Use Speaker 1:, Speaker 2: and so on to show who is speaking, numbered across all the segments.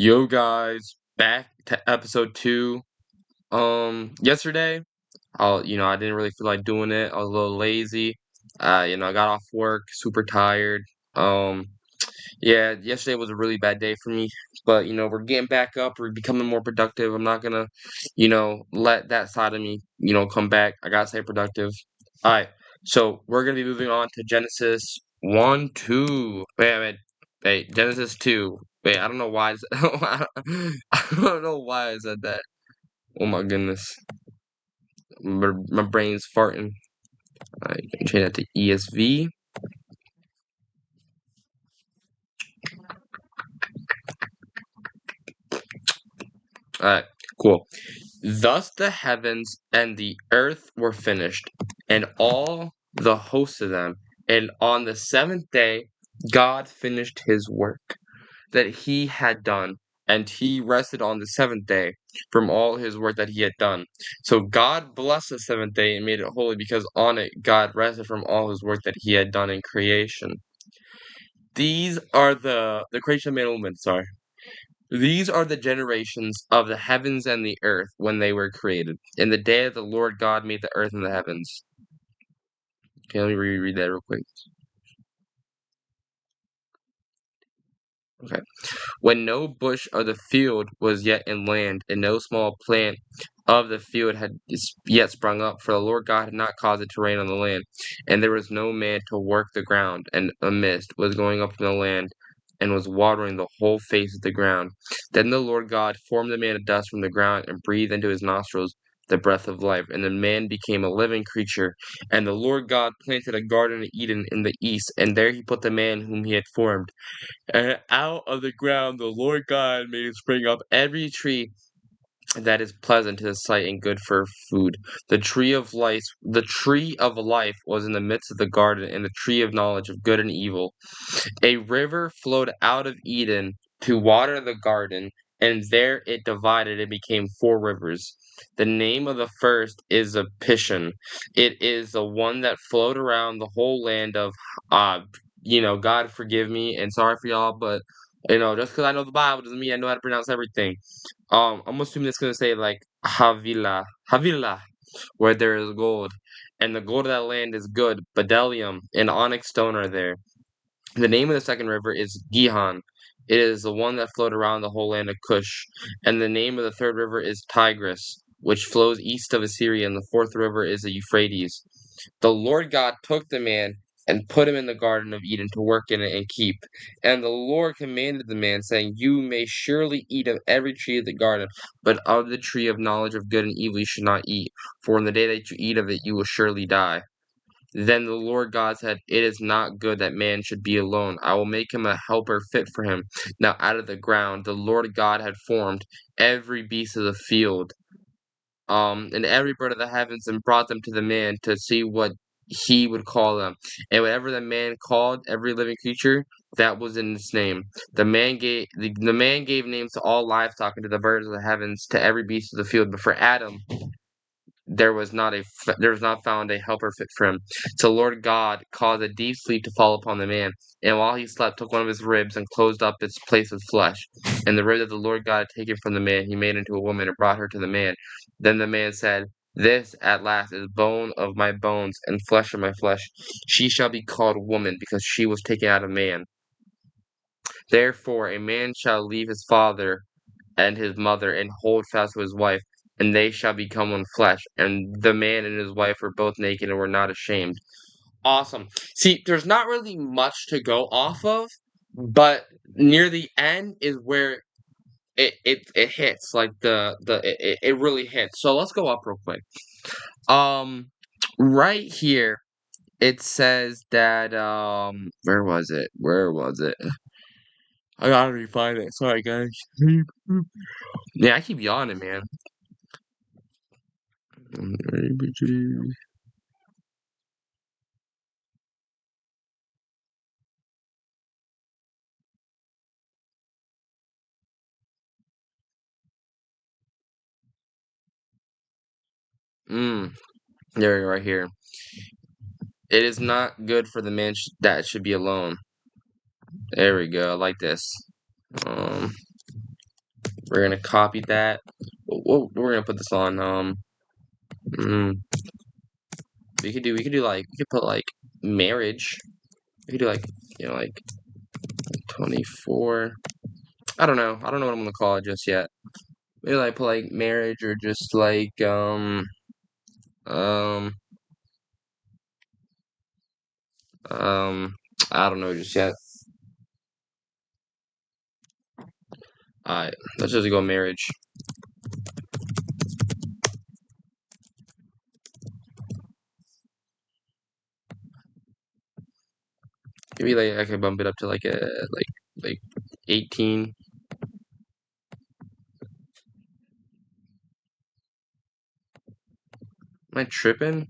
Speaker 1: Yo guys, back to episode 2. Yesterday, I didn't really feel like doing it. I was a little lazy. I got off work, super tired. Um, yeah, yesterday was a really bad day for me, but we're getting back up, we're becoming more productive. I'm not gonna, let that side of me, come back. I gotta stay productive. Alright, so we're gonna be moving on to Genesis 1, 2. Wait, Genesis 2. Wait, I don't know why I don't know why I said that. Oh my goodness. My brain's farting. I can change that to ESV. Alright, cool. Thus the heavens and the earth were finished, and all the hosts of them. And on the seventh day, God finished his work that he had done, and he rested on the seventh day from all his work that he had done. So God blessed the seventh day and made it holy, because on it God rested from all his work that he had done in creation. These are the creation of man and woman, sorry. These are the generations of the heavens and the earth when they were created, in the day that the Lord God made the earth and the heavens. Okay, let me reread that real quick. Okay. When no bush of the field was yet in land, and no small plant of the field had yet sprung up, for the Lord God had not caused it to rain on the land, and there was no man to work the ground, and a mist was going up from the land, and was watering the whole face of the ground. Then the Lord God formed the man of dust from the ground, and breathed into his nostrils the breath of life, and the man became a living creature. And the Lord God planted a garden of Eden in the east, and there he put the man whom he had formed. And out of the ground the Lord God made spring up every tree that is pleasant to the sight and good for food. The tree of life was in the midst of the garden, and the tree of knowledge of good and evil. A river flowed out of Eden to water the garden, and there it divided and became 4 rivers. The name of the first is a Pishon. It is the one that flowed around the whole land of God forgive me and sorry for y'all, but just because I know the Bible doesn't mean I know how to pronounce everything. I'm assuming it's gonna say like Havila, where there is gold, and the gold of that land is good. Bdellium and onyx stone are there. The name of the second river is Gihon. It is the one that flowed around the whole land of Cush. And the name of the third river is Tigris, which flows east of Assyria, and the fourth river is the Euphrates. The Lord God took the man and put him in the garden of Eden to work in it and keep. And the Lord commanded the man, saying, You may surely eat of every tree of the garden, but of the tree of knowledge of good and evil you should not eat, for in the day that you eat of it you will surely die. Then the Lord God said, It is not good that man should be alone. I will make him a helper fit for him. Now out of the ground the Lord God had formed every beast of the field, and every bird of the heavens, and brought them to the man to see what he would call them. And whatever the man called every living creature, that was in its name. The man gave names to all livestock, and to the birds of the heavens, to every beast of the field. But for Adam there was not found a helper fit for him. So Lord God caused a deep sleep to fall upon the man, and while he slept, took one of his ribs and closed up its place with flesh. And the rib that the Lord God had taken from the man, he made into a woman and brought her to the man. Then the man said, This at last is bone of my bones and flesh of my flesh. She shall be called woman, because she was taken out of man. Therefore a man shall leave his father and his mother, and hold fast to his wife, and they shall become one flesh. And the man and his wife were both naked and were not ashamed. Awesome. See, there's not really much to go off of, but near the end is where it hits, like it really hits. So let's go up real quick. Right here it says that where was it? I gotta refind it. Sorry guys. Yeah, I keep yawning, man. There, right here. It is not good for the man that should be alone. There we go. I like this. Um, We're gonna copy that. We're gonna put this on. We could do like we could put like marriage. We could do like like 24. I don't know. I don't know what I'm gonna call it just yet. Maybe like put like marriage or just like um I don't know just yet. Alright, let's just go marriage. Maybe like I could bump it up to like a like 18. Am I tripping?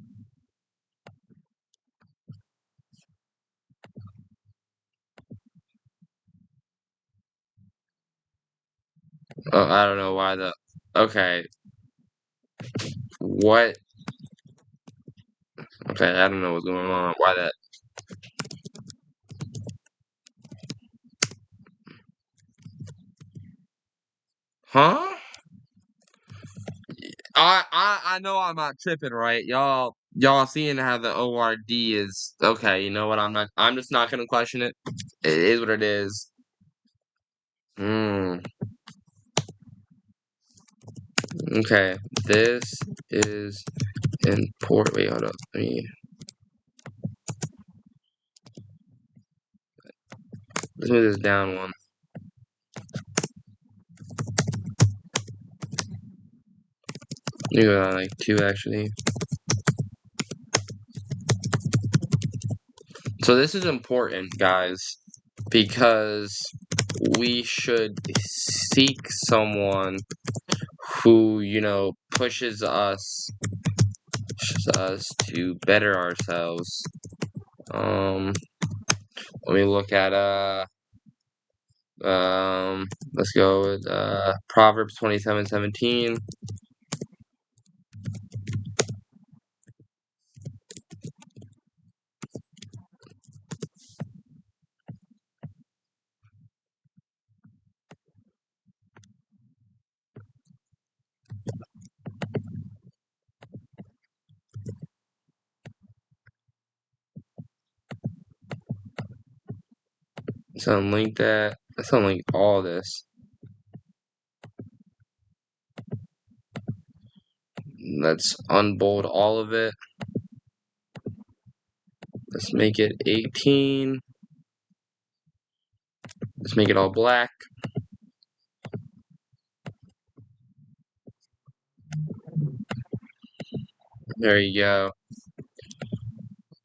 Speaker 1: Oh, I don't know why the okay. What? Okay, I don't know what's going on. Why that? Huh? I know I'm not tripping, right? Y'all seeing how the ORD is okay, you know what? I'm just not gonna question it. It is what it is. Hmm. Okay. This is important. Wait, hold up. Let's move this down one. You go like 2 actually. So this is important, guys, because we should seek someone who, pushes us to better ourselves. Let me look at let's go with Proverbs 27:17. Let's unlink that. Let's unlink all this. Let's unbold all of it. Let's make it 18. Let's make it all black. There you go.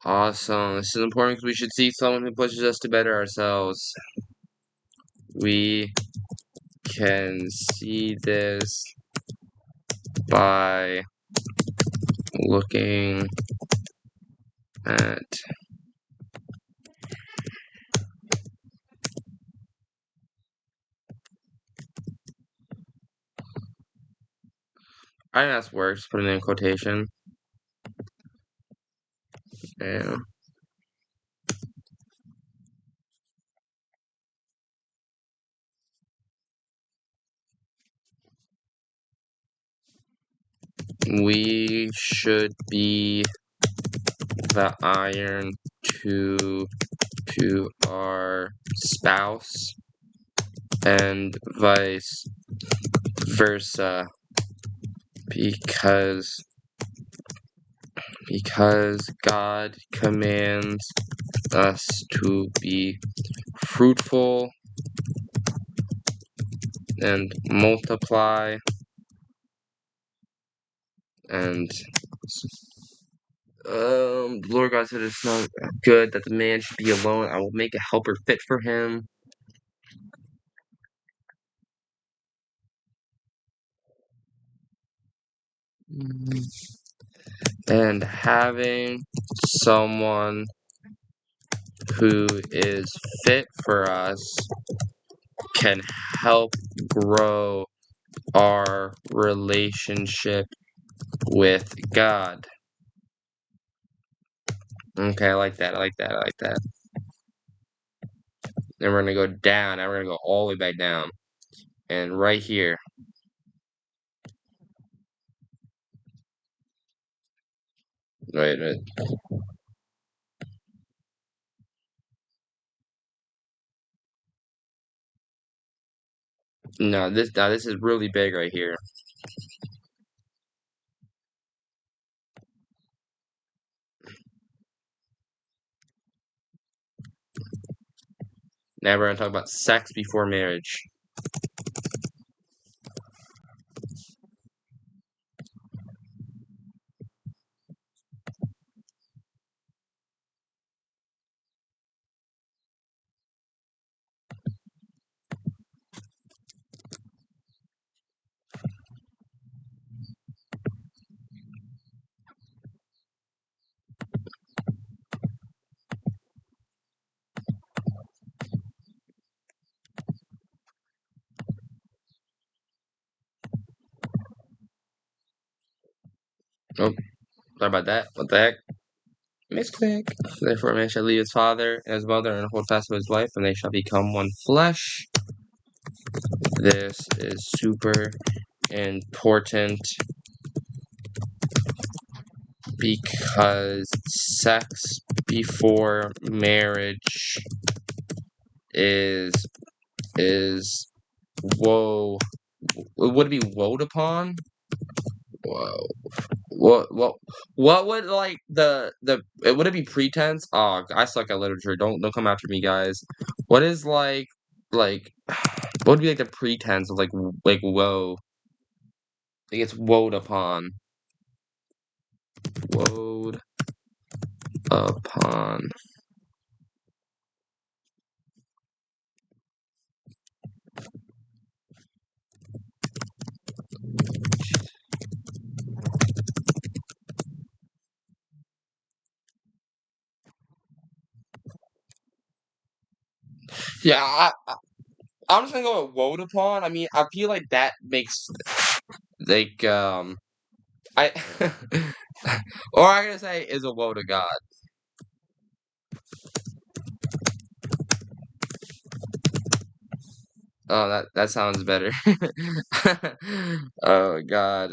Speaker 1: Awesome. This is important because we should see someone who pushes us to better ourselves. We can see this by looking at I think that's works. Put it in quotation. Yeah. We should be the iron to our spouse and vice versa because God commands us to be fruitful and multiply and the Lord God said it's not good that the man should be alone. I will make a helper fit for him. And having someone who is fit for us can help grow our relationship with God. Okay, I like that. I like that. I like that. Then we're gonna go down. Now we're gonna go all the way back down. and right here. Wait a minute. No, this is really big right here. Now we're gonna talk about sex before marriage. Oh, sorry about that. What the heck? Misclick. Therefore, a man shall leave his father and his mother and hold fast to his wife, and they shall become one flesh. This is super important because sex before marriage is is woe. Would it be woed upon? Whoa. What would like the would it be pretense? Oh, I suck at literature. Don't come after me, guys. What is like what would be like the pretense of like woe? Like it's woed upon. Woed upon. Yeah, I'm just gonna go with woed upon. I mean, I feel like that makes like I or I'm gonna say is a woe to God. Oh, that sounds better. Oh God.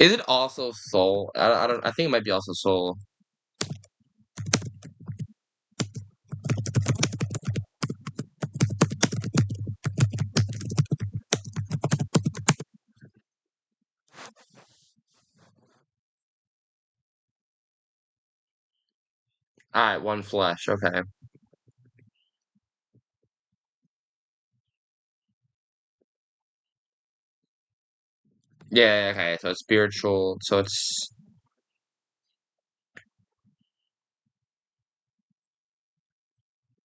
Speaker 1: Is it also soul? I don't. I think it might be also soul. All right, one flesh. Okay. Yeah. Okay. So it's spiritual. So it's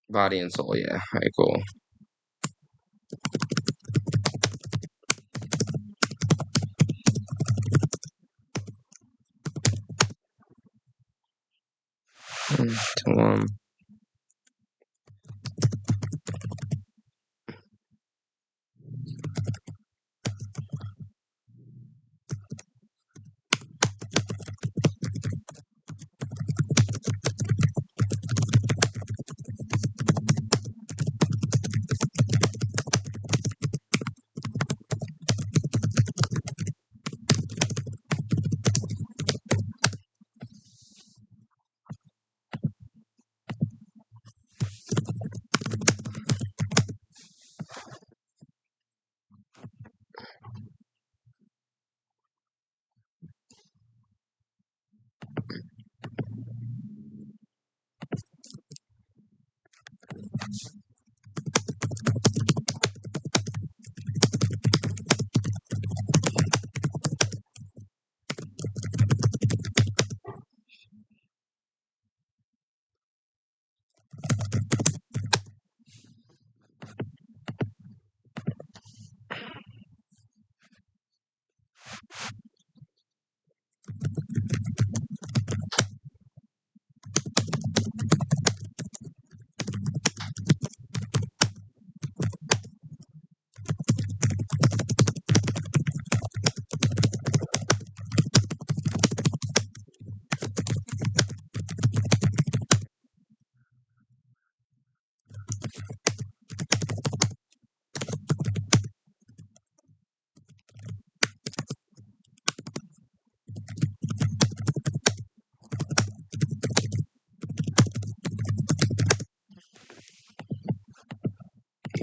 Speaker 1: body and soul. Yeah. All right. Cool. Mm,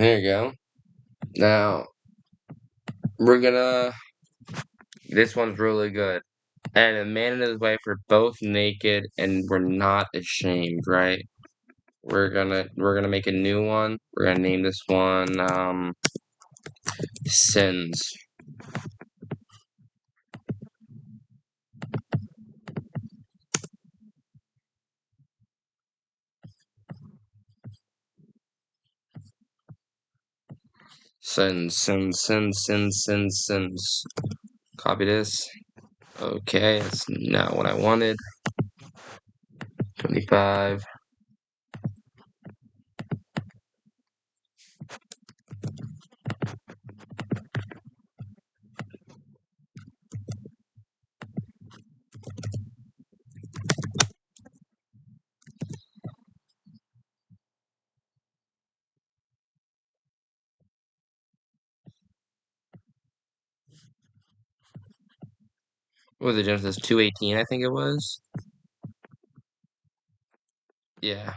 Speaker 1: There you go. Now, this one's really good. And a man and his wife were both naked and were not ashamed, right? We're gonna make a new one. We're gonna name this one Sins. Sins. Copy this. Okay, that's not what I wanted. 25. What was it, Genesis 2:18, I think it was? Yeah.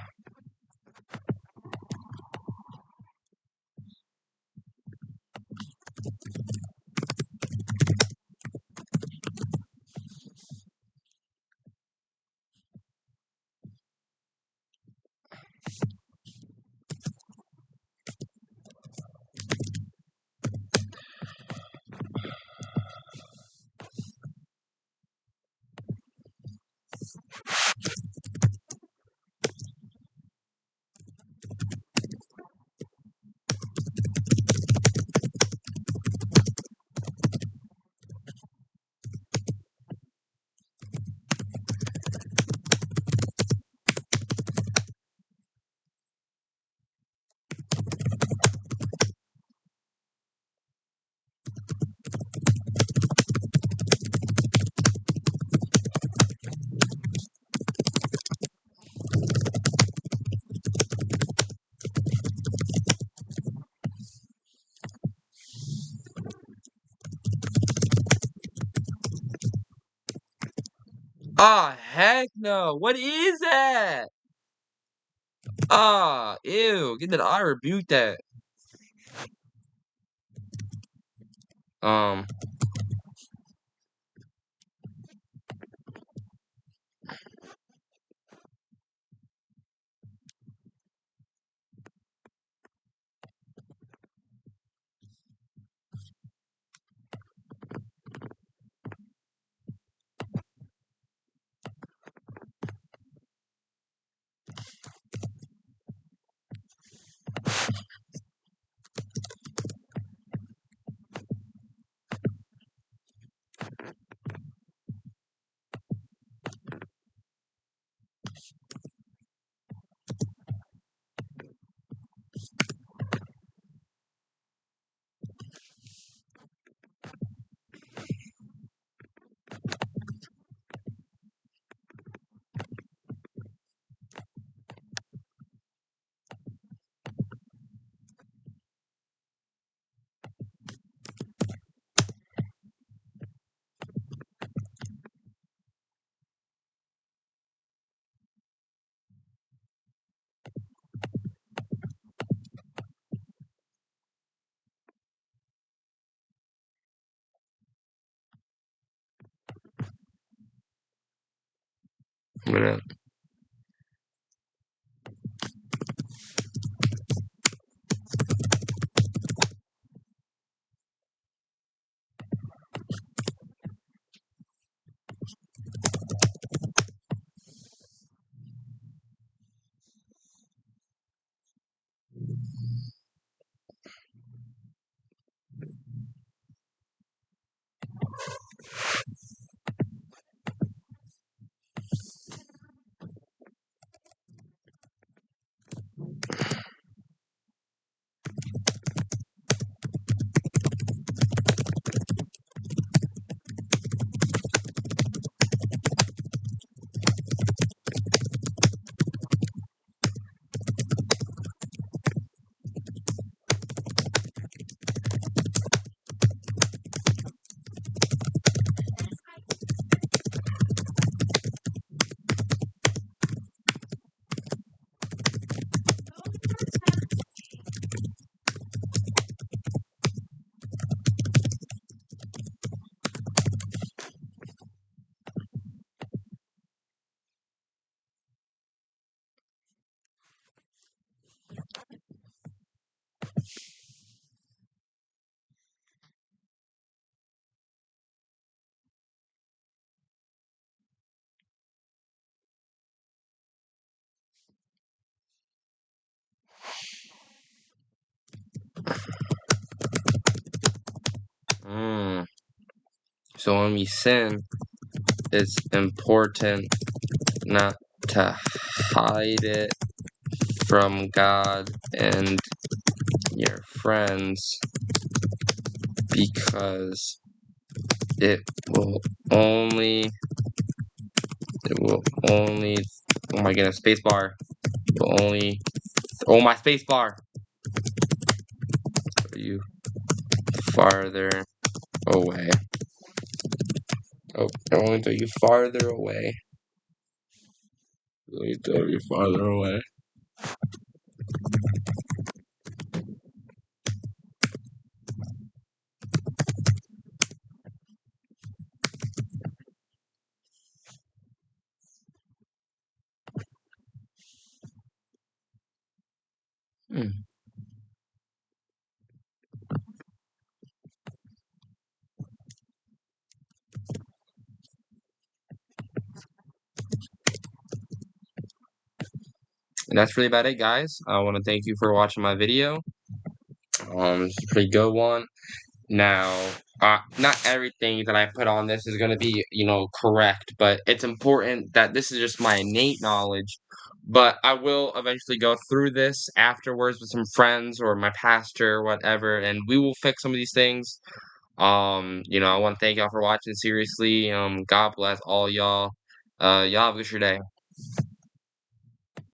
Speaker 1: Ah, heck no. What is that? Ah, ew. Get that. I rebuke that. Um, I'm gonna. So when we sin, it's important not to hide it from God and your friends, because it will only, oh my goodness, spacebar, will only, oh my spacebar, put you farther away. Oh, it will only throw you farther away. Let me throw you farther away. Hmm. And that's really about it, guys. I want to thank you for watching my video. It's a pretty good one. Now, not everything that I put on this is going to be, correct, but it's important that this is just my innate knowledge. But I will eventually go through this afterwards with some friends or my pastor or whatever, and we will fix some of these things. I want to thank y'all for watching seriously. God bless all y'all. Y'all have a good day.